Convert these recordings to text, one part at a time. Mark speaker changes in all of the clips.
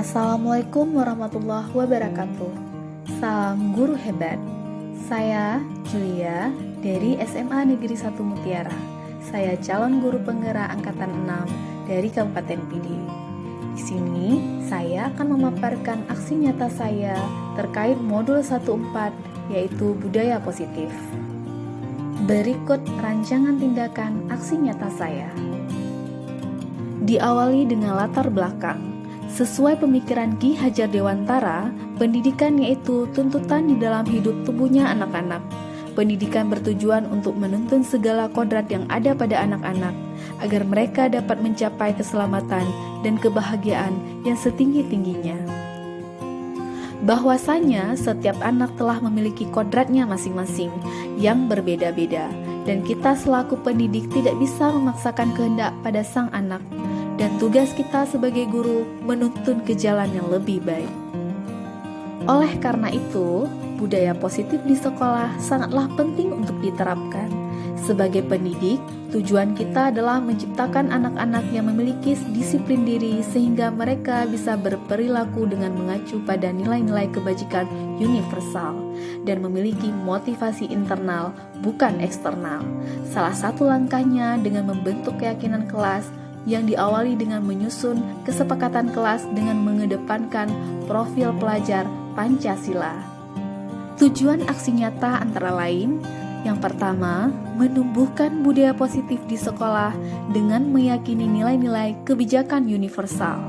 Speaker 1: Assalamualaikum warahmatullahi wabarakatuh. Salam guru hebat. Saya Julia dari SMA Negeri 1 Mutiara. Saya calon guru penggerak angkatan 6 dari Kabupaten Pidi. Di sini saya akan memaparkan aksi nyata saya terkait modul 14 yaitu budaya positif. Berikut rancangan tindakan aksi nyata saya. Diawali dengan latar belakang. Sesuai pemikiran Ki Hajar Dewantara, pendidikan yaitu tuntutan di dalam hidup tumbuhnya anak-anak. Pendidikan bertujuan untuk menuntun segala kodrat yang ada pada anak-anak, agar mereka dapat mencapai keselamatan dan kebahagiaan yang setinggi-tingginya. Bahwasanya setiap anak telah memiliki kodratnya masing-masing yang berbeda-beda, dan kita selaku pendidik tidak bisa memaksakan kehendak pada sang anak, dan tugas kita sebagai guru menuntun ke jalan yang lebih baik. Oleh karena itu, budaya positif di sekolah sangatlah penting untuk diterapkan. Sebagai pendidik, tujuan kita adalah menciptakan anak-anak yang memiliki disiplin diri sehingga mereka bisa berperilaku dengan mengacu pada nilai-nilai kebajikan universal dan memiliki motivasi internal, bukan eksternal. Salah satu langkahnya dengan membentuk keyakinan kelas yang diawali dengan menyusun kesepakatan kelas dengan mengedepankan profil pelajar Pancasila. Tujuan aksi nyata antara lain, yang pertama, menumbuhkan budaya positif di sekolah dengan meyakini nilai-nilai kebijakan universal.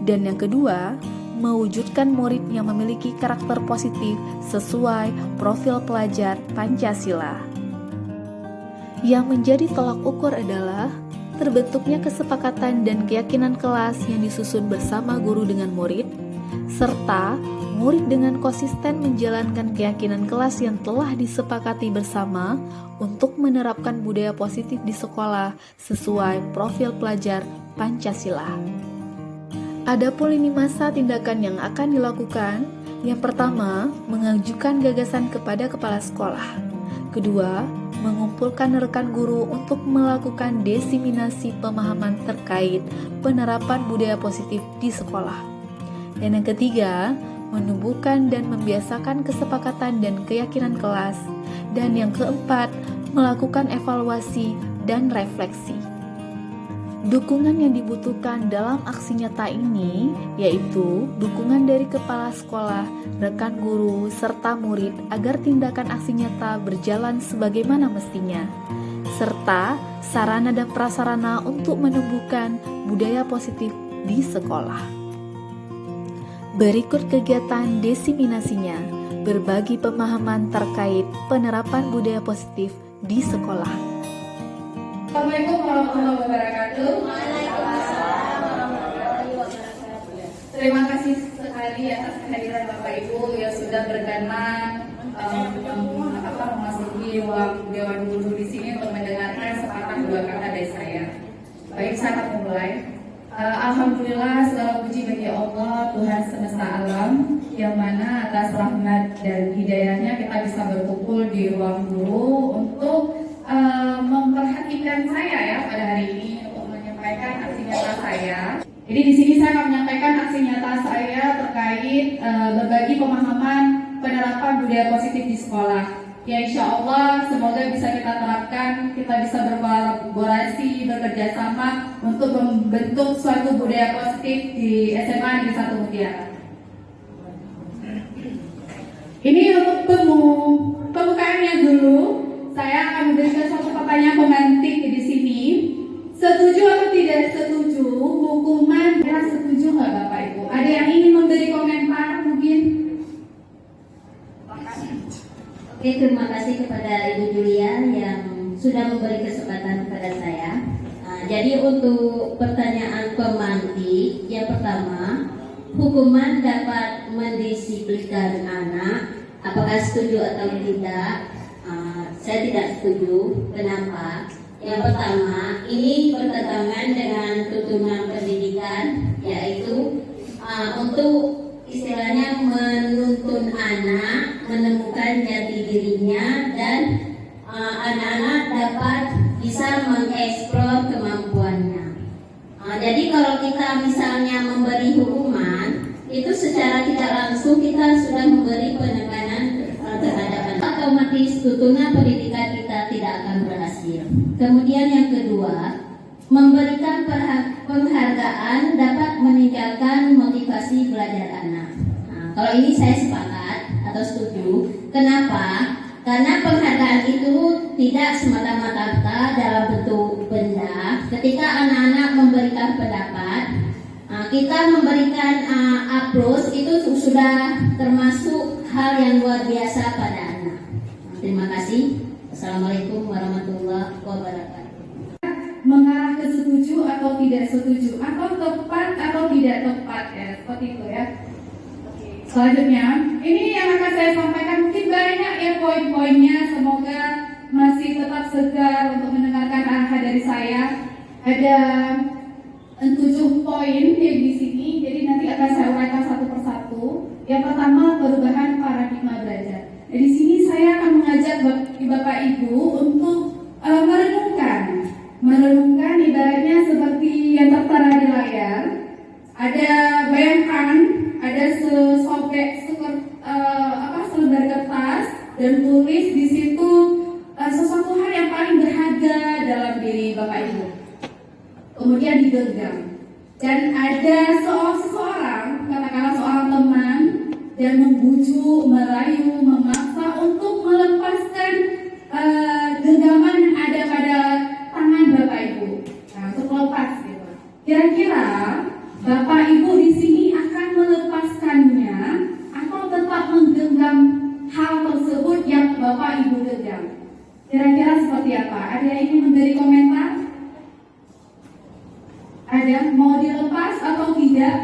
Speaker 1: Dan yang kedua, mewujudkan murid yang memiliki karakter positif sesuai profil pelajar Pancasila. Yang menjadi tolak ukur adalah terbentuknya kesepakatan dan keyakinan kelas yang disusun bersama guru dengan murid, serta murid dengan konsisten menjalankan keyakinan kelas yang telah disepakati bersama untuk menerapkan budaya positif di sekolah sesuai profil pelajar Pancasila. Adapun lini masa tindakan yang akan dilakukan, yang pertama, mengajukan gagasan kepada kepala sekolah. Kedua, mengumpulkan rekan guru untuk melakukan diseminasi pemahaman terkait penerapan budaya positif di sekolah. Dan yang ketiga, menumbuhkan dan membiasakan kesepakatan dan keyakinan kelas. Dan yang keempat, melakukan evaluasi dan refleksi. Dukungan yang dibutuhkan dalam aksi nyata ini yaitu dukungan dari kepala sekolah, rekan guru, serta murid agar tindakan aksi nyata berjalan sebagaimana mestinya, serta sarana dan prasarana untuk menumbuhkan budaya positif di sekolah. Berikut kegiatan diseminasinya, berbagi pemahaman terkait penerapan budaya positif di sekolah.
Speaker 2: Assalamualaikum warahmatullahi wabarakatuh.
Speaker 3: Waalaikumsalam warahmatullahi wabarakatuh.
Speaker 2: Terima kasih sekali atas kehadiran Bapak Ibu yang sudah berkenan memasuki ruang Dewan Guru di sini untuk mendengarkan sepatah dua kata dari saya. Baik, saya akan memulai. Alhamdulillah, segala puji bagi Allah Tuhan semesta alam, yang mana atas rahmat dan hidayahnya kita bisa berkumpul di ruang guru untuk memperhatikan saya ya pada hari ini untuk menyampaikan aksi nyata saya. Jadi di sini saya akan menyampaikan aksi nyata saya terkait berbagi pemahaman penerapan budaya positif di sekolah. Ya, insya Allah semoga bisa kita terapkan, kita bisa berkolaborasi, bekerja sama untuk membentuk suatu budaya positif di SMA Negeri 1 Mutiara. Ini untuk pembukaannya dulu. Saya akan memberikan suatu pertanyaan pemantik di sini. Setuju atau tidak setuju hukuman? Ya, setuju nggak Bapak Ibu? Ada yang ingin memberi komentar mungkin?
Speaker 3: Oke, terima kasih kepada Ibu Julia yang sudah memberi kesempatan kepada saya. Jadi untuk pertanyaan pemantik, yang pertama, hukuman dapat mendisiplinkan anak. Apakah setuju atau tidak? Saya tidak setuju. Kenapa? Yang pertama, ini bertentangan dengan tuntunan pendidikan, yaitu untuk istilahnya menuntun anak menemukan jati dirinya dan anak-anak dapat bisa mengeksplor kemampuannya. Jadi kalau kita misalnya memberi hukuman, tuntunan pendidikan kita tidak akan berhasil. Kemudian yang kedua, memberikan penghargaan dapat meningkatkan motivasi belajar anak. Nah, kalau ini saya sepakat atau setuju. Kenapa? Karena penghargaan itu tidak semata-mata dalam bentuk benda. Ketika anak-anak memberikan pendapat, kita memberikan aplaus, itu sudah termasuk hal yang luar biasa pada anak. Terima kasih. Assalamualaikum warahmatullahi wabarakatuh.
Speaker 2: Mengarah ke setuju atau tidak setuju, atau tepat atau tidak tepat, ya seperti itu ya. Selanjutnya, ini yang akan saya sampaikan mungkin banyak ya poin-poinnya. Semoga masih tetap segar untuk mendengarkan arahan dari saya. Ada 7 poin di sini, jadi nanti akan saya uraikan satu persatu. Yang pertama, perubahan paradigma belajar. Di sini saya akan mengajak Bapak Ibu untuk merenungkan ibaratnya seperti yang tertera di layar. Ada bayangkan ada selembar kertas dan tulis di situ sesuatu hal yang paling berharga dalam diri Bapak Ibu. Kemudian digenggam dan ada seseorang, katakanlah seorang teman, dan membujuk, merayu, memaksa untuk melepaskan genggaman yang ada pada tangan Bapak Ibu. Nah, untuk melepas gitu. Kira-kira Bapak Ibu di sini akan melepaskannya atau tetap menggenggam hal tersebut yang Bapak Ibu genggam? Kira-kira seperti apa? Ada yang ingin memberi komentar? Ada mau dilepas atau tidak?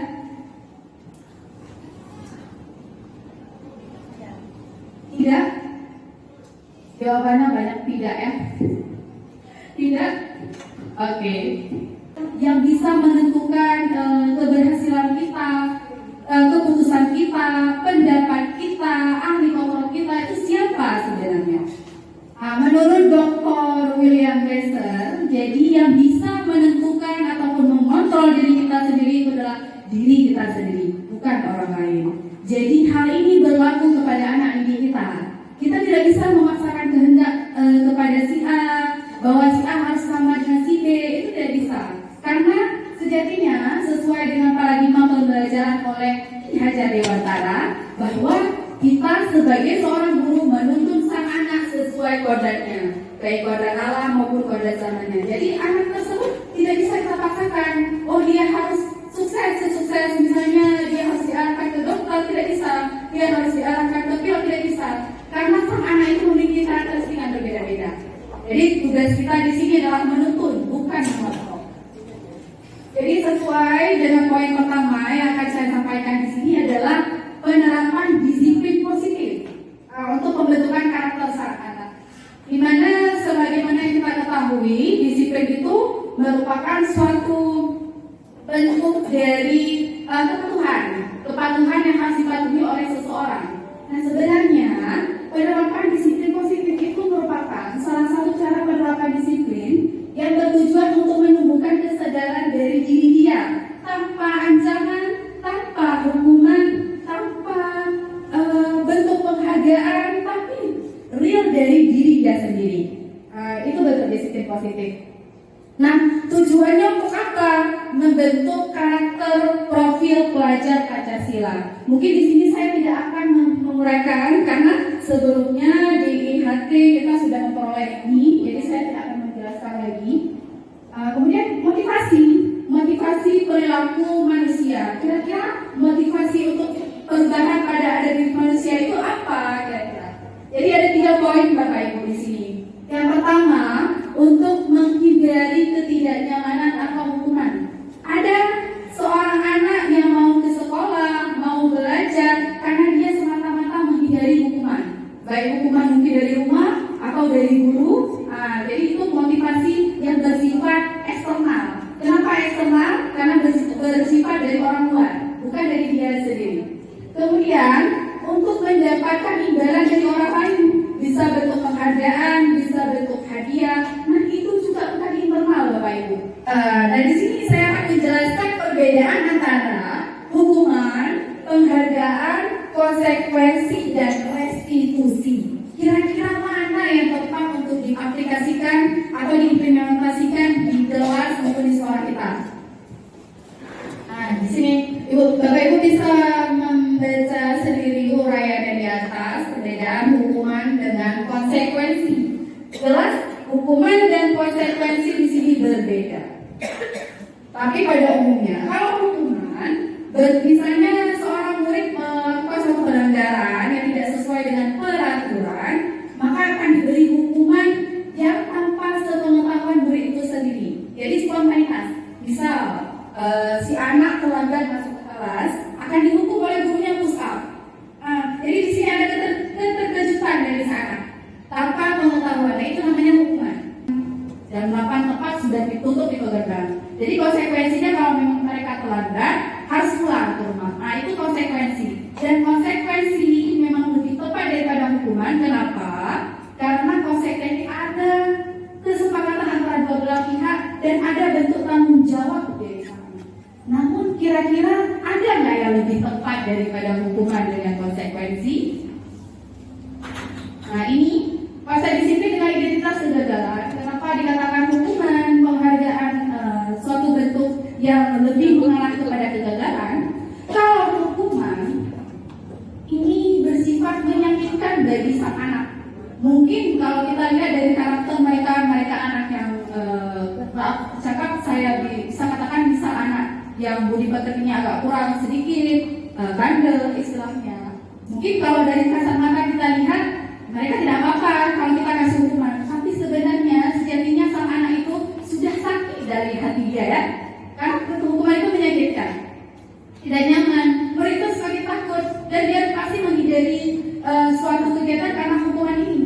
Speaker 2: Tidak? Jawabannya banyak tidak ya? Tidak? Oke. Yang bisa menentukan keberhasilan kita, keputusan kita, pendapat kita, ahli kontrol kita itu siapa sebenarnya? Menurut Dr. William Glasser, jadi yang bisa menentukan ataupun mengontrol diri kita sendiri itu adalah diri kita sendiri, bukan orang lain. Jadi hal ini berlaku kepada anak didik kita. Kita tidak bisa memaksakan kehendak kepada si A, bahwa si A harus sama dengan si B, itu tidak bisa. Karena sejatinya sesuai dengan paradigma pembelajaran oleh Ki Hajar Dewantara, bahwa kita sebagai seorang guru menuntun sang anak sesuai kodratnya, baik kodrat alam maupun kodrat zamannya. Jadi anak tersebut tidak bisa kita paksakan, oh dia harus sukses, misalnya dia harus diarahkan ke dokter, tidak bisa, dia harus diarahkan ke pilot, tidak bisa, karena sang anak itu memiliki karakteristik yang berbeda-beda. Jadi tugas kita di sini adalah menuntun, bukan mengontrol. Jadi sesuai dengan poin pertama yang akan saya sampaikan di sini adalah penerapan disiplin positif untuk pembentukan karakter sang anak. Di mana sebagaimana yang kita ketahui, disiplin itu merupakan suatu bentuk dari kepatuhan yang harus dipatuhi oleh seseorang. Nah, sebenarnya penerapan disiplin positif itu merupakan salah satu cara penerapan disiplin yang bertujuan untuk menumbuhkan kesadaran dari diri dia tanpa ancaman, tanpa hukuman, tanpa bentuk penghargaan, tapi real dari diri dia sendiri. Itu bentuk disiplin positif. Nah, tujuannya untuk apa? Membentuk karakter profil pelajar Pancasila. Mungkin di sini saya tidak akan menguraikan karena sebelumnya di IHT kita sudah memperoleh ini, jadi saya tidak akan menjelaskan lagi. Kemudian motivasi perilaku manusia. Kira-kira motivasi untuk perubahan pada ada diri manusia itu apa kira-kira? Jadi ada 3 poin Bapak Ibu di sini. Yang pertama, untuk menghindari ketidaknyamanan atau hukuman. Ada seorang anak yang mau ke sekolah, mau belajar karena dia semata-mata menghindari hukuman. Baik hukuman mungkin dari rumah atau dari guru. Jadi itu motivasi yang bersifat eksternal. Kenapa eksternal? Karena bersifat dari orang luar, bukan dari dia sendiri. Kemudian untuk mendapatkan imbalan dari orang lain, bisa bentuk penghargaan, bisa bentuk hadiah. Nah, itu juga bukan internal Bapak Ibu. Dan di sini saya akan menjelaskan perbedaan antara hukuman, penghargaan, konsekuensi, dan restitusi. Kira-kira mana diaplikasikan atau diimplementasikan di kelas maupun di sekolah kita. Nah, di sini Bapak Ibu bisa membaca sendiri uraian di atas perbedaan hukuman dengan konsekuensi. Jelas hukuman dan konsekuensi di sini berbeda. Tapi pada umumnya, kalau hukuman, misalnya seorang murid melakukan suatu pelanggaran yang tidak sesuai dengan peraturan, maka akan diberi hukuman yang tanpa sepengetahuan murid itu sendiri. Jadi spontanitas. Misal si anak terlambat masuk ke kelas, akan dihukum oleh gurunya push up. Jadi di sini ada keterkejutan dari sana tanpa pengetahuan. Nah, itu namanya hukuman. Jam 8 tepat sudah ditutup di gerbang. Jadi konsekuensinya kalau memang mereka terlambat harus pulang ke rumah. Nah, itu konsekuensi. Dan konsekuensi memang lebih tepat daripada hukuman. Kenapa? Karena konsekuensi ada kesepakatan antara dua belah pihak dan ada bentuk tanggung jawab dari sana. Namun kira-kira ada nggak yang lebih tepat daripada hukuman dengan konsekuensi? Nah, ini pasal disiplin dengan identitas kegagalan. Kenapa dikatakan hukuman, penghargaan suatu bentuk yang lebih mengarah kepada kegagalan? Kalau hukuman ini bersifat menyakitkan bagi sang anak. Mungkin kalau kita lihat dari karakter mereka anak yang cakap, saya bisa katakan bisa anak yang budi pekertinya agak kurang sedikit, bandel istilahnya. Mungkin kalau dari kasat mata kita lihat mereka tidak apa-apa kalau kita kasih hukuman, tapi sebenarnya sejatinya sang anak itu sudah sakit dari hati dia, ya. Karena hukuman itu menyakitkan, tidak nyaman, murid itu semakin takut dan dia pasti menghindari suatu kegiatan karena hukuman ini.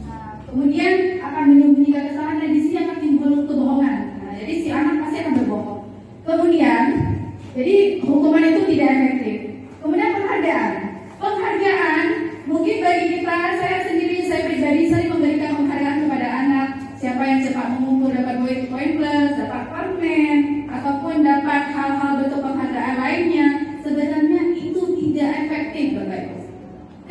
Speaker 2: Nah, kemudian akan menyembunyikan kesalahan dan di sini akan timbul kebohongan. Nah, jadi si anak pasti akan berbohong. Kemudian, jadi hukuman itu tidak efektif. Kemudian penghargaan mungkin bagi kita, saya pribadi sering memberikan penghargaan kepada anak. Siapa yang cepat mengumpul dapat poin plus, dapat permen, ataupun dapat hal-hal bentuk penghargaan lainnya. Sebenarnya itu tidak efektif, Bapak Ibu.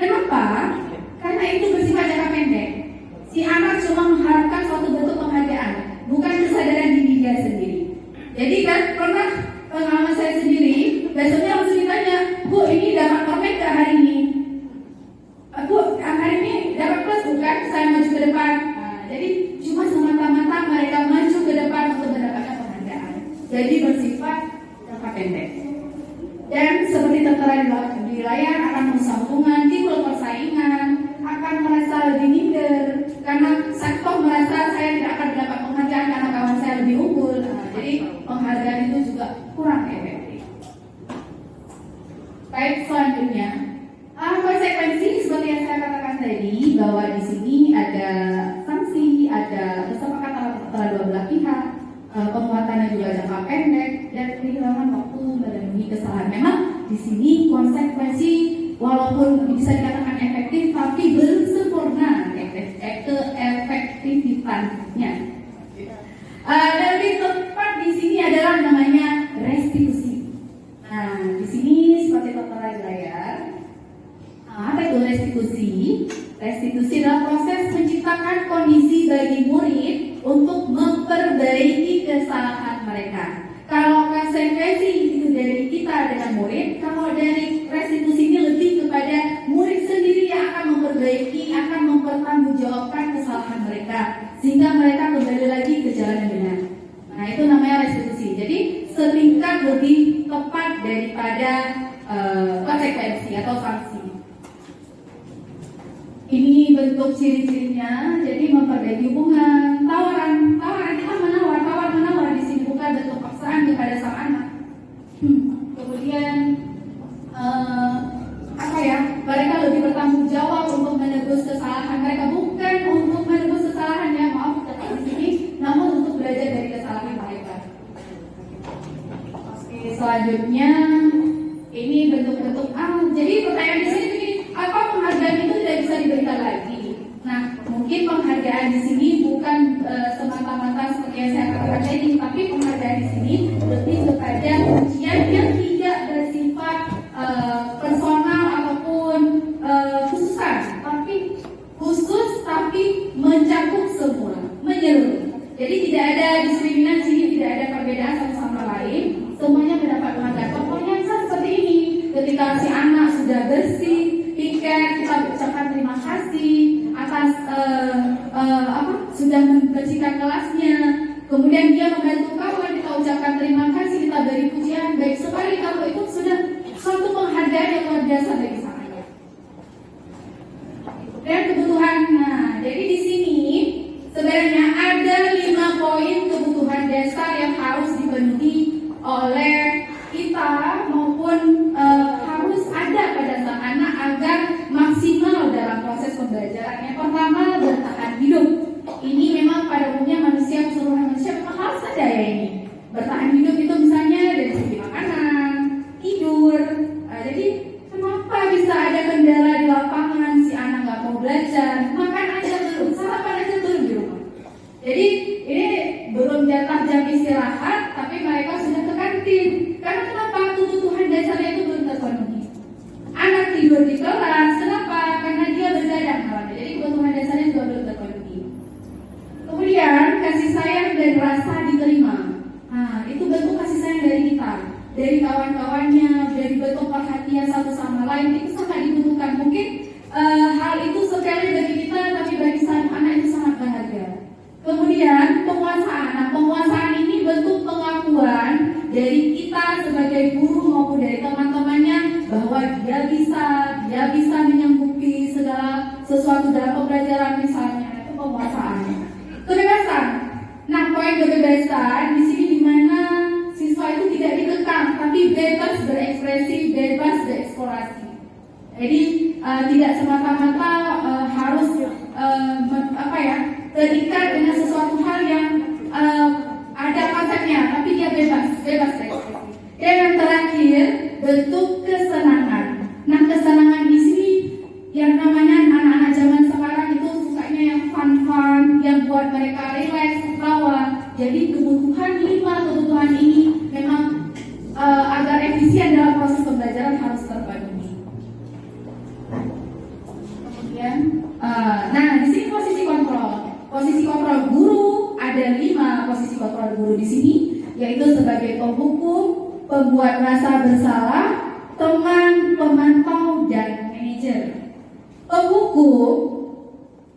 Speaker 2: Kenapa? Karena itu bersifat jangka pendek. Si anak cuma mengharapkan suatu bentuk penghargaan, bukan kesadaran diri dia sendiri. Jadi kan pernah pengalaman saya sendiri, besoknya langsung ditanya, Bu, ini dapat permen ke hari ini? Bu, hari ini dapat plus bukan? Saya maju ke depan. Jadi cuma semata-mata mereka maju ke depan untuk mendapatkan penghargaan. Jadi bersifat jangka pendek. Dan seperti tertera di layar akan merusak hubungan, timbul persaingan, akan merasa lebih minder karena sektor merasa saya tidak akan mendapat penghargaan karena kawan saya lebih unggul. Jadi penghargaan itu juga kurang efektif. Baik, selanjutnya konsekuensi seperti yang saya katakan tadi, bahwa di sini ada sanksi, ada kesepakatan antara dua belah pihak, penguatannya juga jangka pendek dan kehilangan waktu memenuhi kesalahan. Memang di sini konsekuensi walaupun bisa dikatakan efektif, tapi belum sempurna keefektifannya. Dan lebih tepat di sini adalah namanya restitusi. Nah, di sini seperti tertera di layar. Apa itu restitusi? Restitusi adalah proses menciptakan kondisi bagi murid untuk memperbaiki kesalahan mereka. Kalau konsekuensi itu dari kita dengan murid, kalau dari restitusi ini lebih kepada murid sendiri yang akan memperbaiki, akan mempertanggungjawabkan kesalahan mereka, sehingga mereka kembali lagi ke jalan yang benar. Nah, itu namanya restitusi. Jadi setingkat lebih tepat daripada konsekuensi atau sanksi. Ini bentuk ciri-cirinya, jadi memperbaiki hubungan, tawaran kita menawar di sini bukan bentuk paksaan kepada sang anak. Kemudian mereka lebih bertanggung jawab untuk menebus kesalahan mereka, bukan untuk menebus kesalahan yang di sini, namun untuk belajar dari kesalahan mereka. Oke, selanjutnya ini bentuk-bentuk jadi pertanyaan di sini begini, apa penghargaan itu tidak bisa diberikan lagi? Nah, mungkin penghargaan di sini bukan semata-mata seperti yang saya katakan tadi, tapi penghargaan di sini lebih kepada ujian yang tidak bersifat personal ataupun khususan, tapi khusus tapi mencakup semua. ketika si anak sudah bersih, piket, kita ucapkan terima kasih atas sudah membersihkan kelasnya. Kemudian dia membantu kawan, kita ucapkan terima kasih, kita beri pujian. Baik sekali kalau itu sudah suatu penghargaan yang luar biasa bagi sang anak. Dan kebutuhan, nah jadi di sini sebenarnya ada 5 poin kebutuhan dasar yang harus dipenuhi oleh kita maupun harus ada pada sang anak agar maksimal dalam proses pembelajaran. Yang pertama, bertahan hidup. Ini memang pada umumnya manusia, keseluruhan manusia memang harus ada ya ini. Bertahan hidup itu misalnya dari segi makanan, tidur. Jadi kenapa bisa ada kendala di lapangan, si anak nggak mau belajar, makan aja belum, sarapan aja belum di rumah. Jadi ini belum jatah jam istirahat, tapi mereka sudah ke kantin. Karena kenapa? Kebutuhan dasarnya itu belum terpenuhi. Anak tidur di kelas, kenapa? Karena dia begadang malamnya. Jadi kebutuhan dasarnya juga belum terpenuhi. Kemudian kasih sayang dan rasa diterima. Nah, itu bentuk kasih sayang dari kita, dari kawan-kawannya, dari bentuk perhatian satu sama lain. Itu sangat dibutuhkan. Mungkin hal itu sepele bagi kita, tapi bagi sang anak itu sangat berharga. Kemudian penguasaan. Nah, penguasaan ini bentuk pengakuan dari kita sebagai guru maupun dari teman-temannya bahwa dia bisa menyanggupi segala sesuatu dalam pembelajaran misalnya. Itu penguasaan. Kebebasan. Nah, poin kebebasan di sini di mana siswa itu tidak dikekang, tapi bebas berekspresi, bebas bereksplorasi. Jadi tidak semata-mata harus terikat dengan sesuatu hal yang ada konsepnya, tapi dia bebas berekspresi. Dan yang terakhir, bentuk kesenangan. Nah, kesenangan di sini yang namanya anak-anak zaman sekarang itu sukanya yang fun, yang buat mereka relax, ketawa. Jadi kebutuhan 5 kebutuhan ini memang agar efisien dalam proses pembelajaran harus terpenuhi. Kemudian, nah di sini posisi kontrol. Posisi kontrol guru ada 5 posisi kontrol guru di sini, yaitu sebagai penghukum, pembuat rasa bersalah, teman, pemantau, dan manajer. Penghukum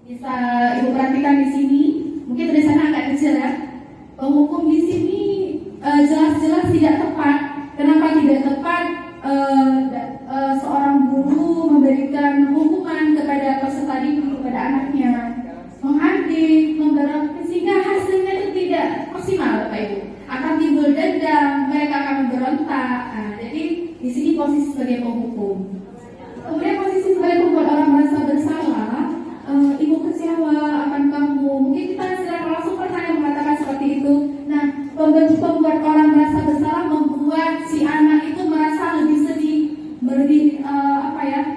Speaker 2: bisa ibu perhatikan di sini, mungkin tulisannya agak kecil ya. Penghukum di sini jelas-jelas tidak tepat. Kenapa tidak tepat? Seorang guru memberikan hukuman kepada peserta didik, kepada anaknya, menghardik, memberhenti, sehingga hasilnya itu tidak maksimal, Bapak Ibu. Akan timbul dendam, mereka akan memberontak. Nah, jadi di sini posisi sebagai penghukum. Kemudian posisi sebagai pembuat orang merasa bersalah, ibu kecewa akan kamu. Mungkin kita secara langsung pernah yang mengatakan seperti itu. Nah, pembuat orang merasa bersalah membuat si anak itu merasa lebih sedih,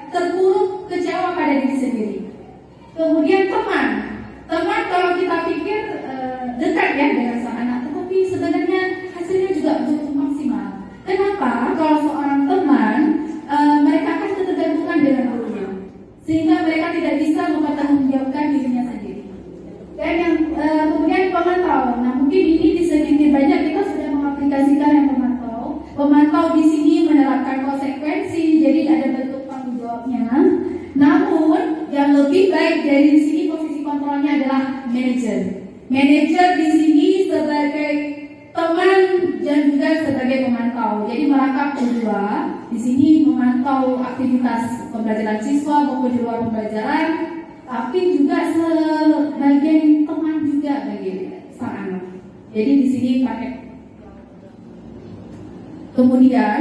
Speaker 2: terpuruk, kecewa pada diri sendiri. Kemudian teman kalau kita pikir dekat ya dengan sang anak, tetapi sebenarnya hasilnya juga belum maksimal. Kenapa? Kalau seorang teman mereka akan ketergantungan dengan gurunya, sehingga mereka tidak bisa mempertanggungjawabkan dirinya sendiri. Dan yang kemudian pemantau. Nah, mungkin ini sedikit banyak kita sudah mengaplikasikan yang pemantau. Pemantau di sini menerapkan konsekuensi, jadi ada bentuk tanggung jawabnya. Namun yang lebih baik dari di sini posisi kontrolnya adalah manajer. Manajer di sini sebagai teman dan juga sebagai pemantau. Jadi merangkap kedua, di sini memantau aktivitas pembelajaran siswa maupun di luar pembelajaran, tapi juga sebagai teman juga bagi sang anak. Jadi di sini pakai. Kemudian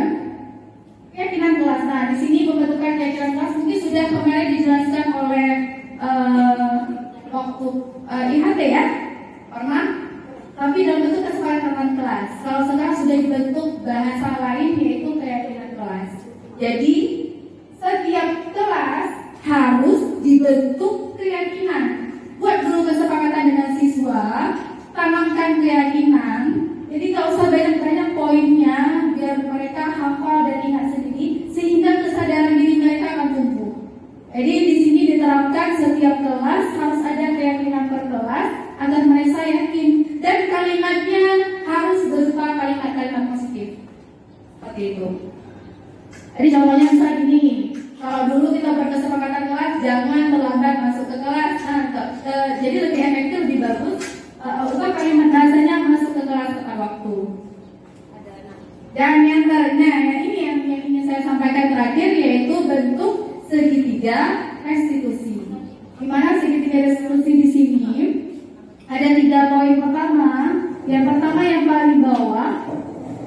Speaker 2: keyakinan kelas. Nah, di sini pembentukan keyakinan kelas mungkin sudah kemarin dijelaskan oleh waktu IHT ya, pernah. Tapi dalam bentuk kesepakatan kelas. Kalau sekarang sudah dibentuk bahasa lain yaitu keyakinan kelas. Jadi setiap kelas harus dibentuk keyakinan. Buat dulu kesepakatan dengan siswa, tanamkan keyakinan. Jadi nggak usah banyak-banyak poinnya, biar mereka hafal dan ingat sendiri, sehingga kesadaran diri mereka akan tumbuh. Jadi di sini diterapkan setiap kelas harus ada keyakinan per kelas agar mereka yakin, dan kalimatnya harus berupa kalimat-kalimat positif. Seperti itu. Jadi contohnya misalnya gini, kalau dulu kita berkesepakatan kelas jangan terlambat masuk ke kelas, jadi lebih efektif, lebih bagus. Ubah kalimat bahasanya masuk ke kelas tepat waktu. Dan yang ini yang ingin saya sampaikan terakhir, yaitu bentuk segitiga restitusi. Di mana segitiga restitusi di sini ada 3 poin pertama. Yang pertama yang paling bawah,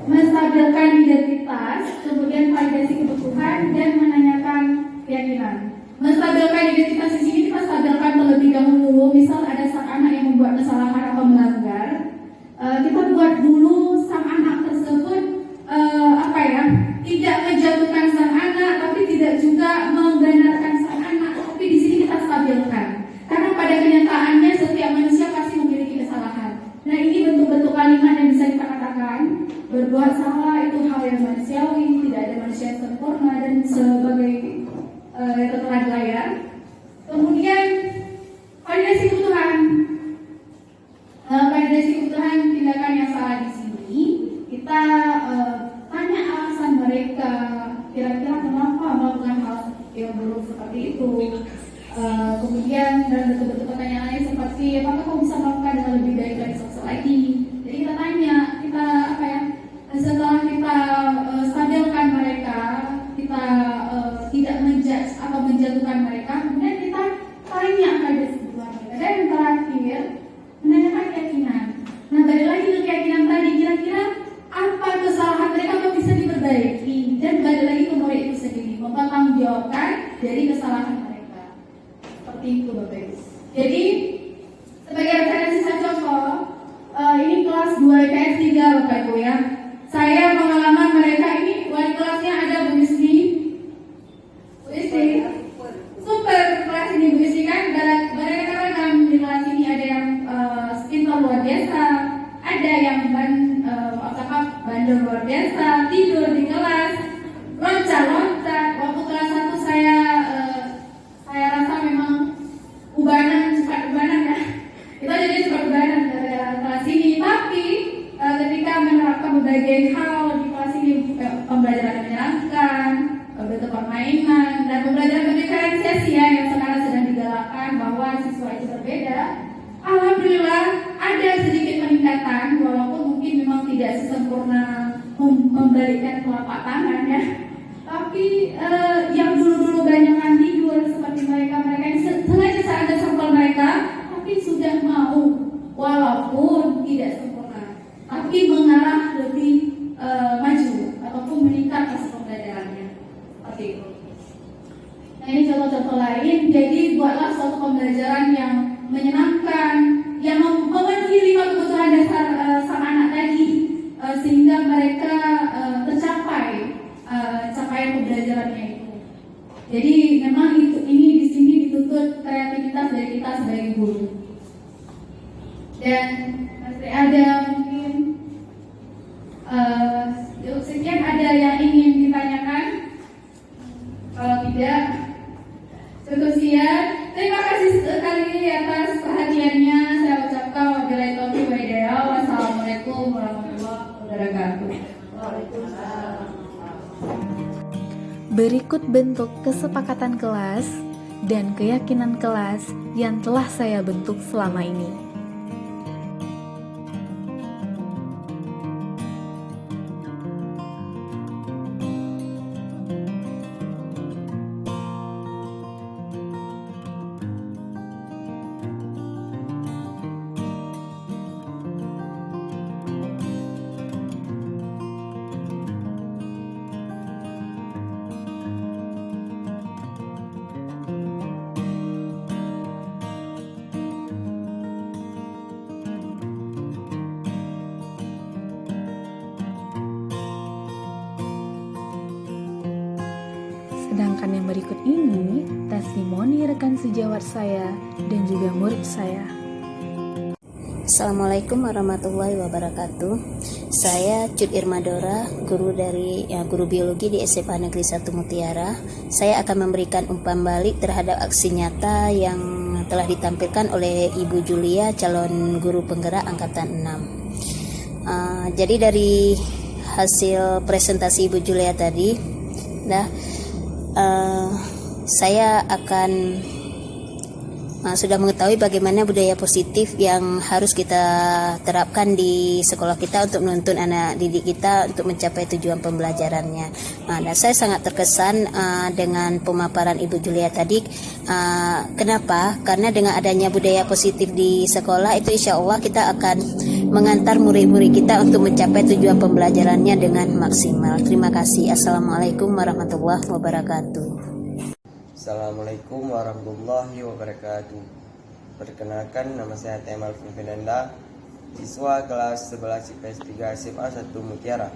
Speaker 2: menstabilkan identitas, kemudian validasi kebutuhan dan menanyakan keyakinan. Menstabilkan identitas di sini kita stabilkan terlebih dahulu. Misal ada sang anak yang membuat kesalahan atau melanggar, kita buat dulu sang anak tersebut tidak menjatuhkan sang anak, tapi tidak juga membenarkan sang anak. Tapi di sini kita stabilkan, karena pada kenyataannya setiap manusia pasti memiliki kesalahan. Nah, ini bentuk-bentuk kalimat yang bisa kita katakan. Berbuat salah itu hal yang manusiawi, tidak ada manusia yang sempurna dan sebagai yang telah dilayar. Kemudian validasi kebutuhan. Validasi kebutuhan tindakan yang salah di sini kita tanya alasan mereka, kira-kira kenapa melakukan hal yang buruk seperti itu. Kemudian dan bentuk-bentuk pertanyaan lain seperti apakah kau bisa melakukan dengan lebih baik dari sosok lagi. Jadi kita tanya, kita setelah kita stabilkan mereka, kita tidak menjudge atau menjatuhkan mereka, kemudian kita tanya pada sebuah mereka. Dan yang terakhir, menanyakan keyakinan. Nah, balik lagi ke keyakinan tadi, kira-kira apa kesalahan mereka yang bisa diperbaiki, dan balik lagi ke murid itu sendiri mempertanggungjawabkan dari kesalahan mereka. Seperti itu, Bapak Ibu. Jadi sebagai referensi saya contoh, ini kelas 2 IPS 3, Bapak Ibu ya. Saya pengalaman mereka ini wali kelasnya ada Bu Yusni. Bu Yusni, super kelas ini Bu Yusni kan. Barang-barang di kelas ini ada yang pintar luar biasa, ada yang bandel luar biasa, tidur di kelas, loncat-loncat. Waktu kelas 1 saya rasa memang cepat ubanan ya. Kita jadi cepat ubanan dari kelas ini. Tapi ketika menerapkan berbagai hal di kelas ini, pembelajaran menyenangkan, bentuk permainan, dan pembelajaran diferensiasi ya, yang sekarang sedang digalakkan bahwa siswa itu berbeda. Alhamdulillah ada sedikit peningkatan, walaupun mungkin memang tidak sesempurna membalikkan telapak tangan ya. Tapi yang dulu-dulu banyak tidur seperti mereka yang sengaja saya ada sampel mereka, tapi sudah mau walaupun tidak sempurna, tapi mengarah lebih maju ataupun meningkat hasil pembelajarannya. Seperti itu. Nah, ini contoh-contoh lain. Jadi buatlah suatu pembelajaran yang menyenangkan, yang memenuhi 5 kebutuhan dasar sang anak tadi, sehingga mereka tercapai capaian pembelajarannya itu. Jadi memang ini di sini dituntut kreativitas dari kita sebagai guru. Dan masih ada mungkin sekian, ada yang ingin ditanyakan? Kalau tidak, cukup sekian. Terima kasih sekali atas perhatiannya. Saya ucapkan wabillahi taufiq wal hidayah. Wassalamualaikum warahmatullahi wabarakatuh. Waalaikumsalam.
Speaker 1: Berikut bentuk kesepakatan kelas dan keyakinan kelas yang telah saya bentuk selama ini. Sedangkan yang berikut ini testimoni rekan sejawat saya dan juga murid saya.
Speaker 4: Assalamualaikum warahmatullahi wabarakatuh. Saya Cut Irmadora, guru biologi di SMA Negeri 1 Mutiara. Saya akan memberikan umpan balik terhadap aksi nyata yang telah ditampilkan oleh Ibu Julia, calon guru penggerak angkatan 6. Jadi dari hasil presentasi Ibu Julia tadi, Nah, saya akan sudah mengetahui bagaimana budaya positif yang harus kita terapkan di sekolah kita untuk menuntun anak didik kita untuk mencapai tujuan pembelajarannya. Dan saya sangat terkesan dengan pemaparan Ibu Julia tadi. Kenapa? Karena dengan adanya budaya positif di sekolah itu insya Allah kita akan mengantar murid-murid kita untuk mencapai tujuan pembelajarannya dengan maksimal. Terima kasih. Assalamualaikum warahmatullahi wabarakatuh.
Speaker 5: Assalamualaikum warahmatullahi wabarakatuh. Perkenalkan, nama saya Temal Fernanda, siswa kelas 11 IPS 3 SMA 1 Mutiara.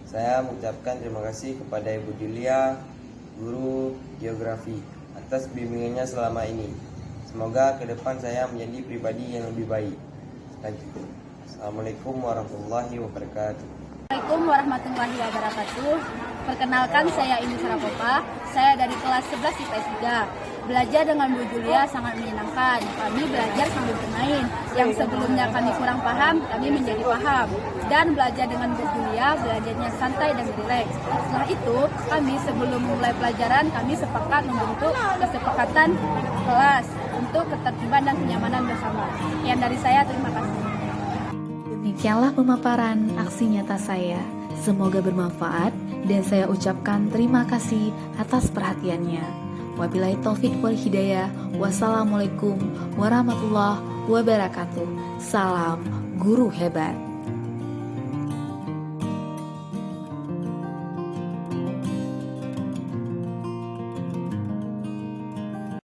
Speaker 5: Saya mengucapkan terima kasih kepada Ibu Julia, guru geografi, atas bimbingannya selama ini. Semoga ke depan saya menjadi pribadi yang lebih baik. Selanjutnya, Assalamualaikum warahmatullahi wabarakatuh.
Speaker 6: Assalamualaikum warahmatullahi wabarakatuh. Perkenalkan, saya Indi Sarapopa. Saya dari kelas 11 IPS 3. Belajar dengan Bu Julia sangat menyenangkan. Kami belajar sambil bermain. Yang sebelumnya kami kurang paham, kami menjadi paham. Dan belajar dengan Bu Julia, belajarnya santai dan rileks. Setelah itu, kami sebelum mulai pelajaran, kami sepakat membentuk kesepakatan kelas untuk ketertiban dan kenyamanan bersama. Yang dari saya, terima kasih.
Speaker 1: Demikianlah pemaparan aksi nyata saya. Semoga bermanfaat dan saya ucapkan terima kasih atas perhatiannya. Wabillahi taufik wal hidayah. Wassalamualaikum warahmatullahi wabarakatuh. Salam guru hebat.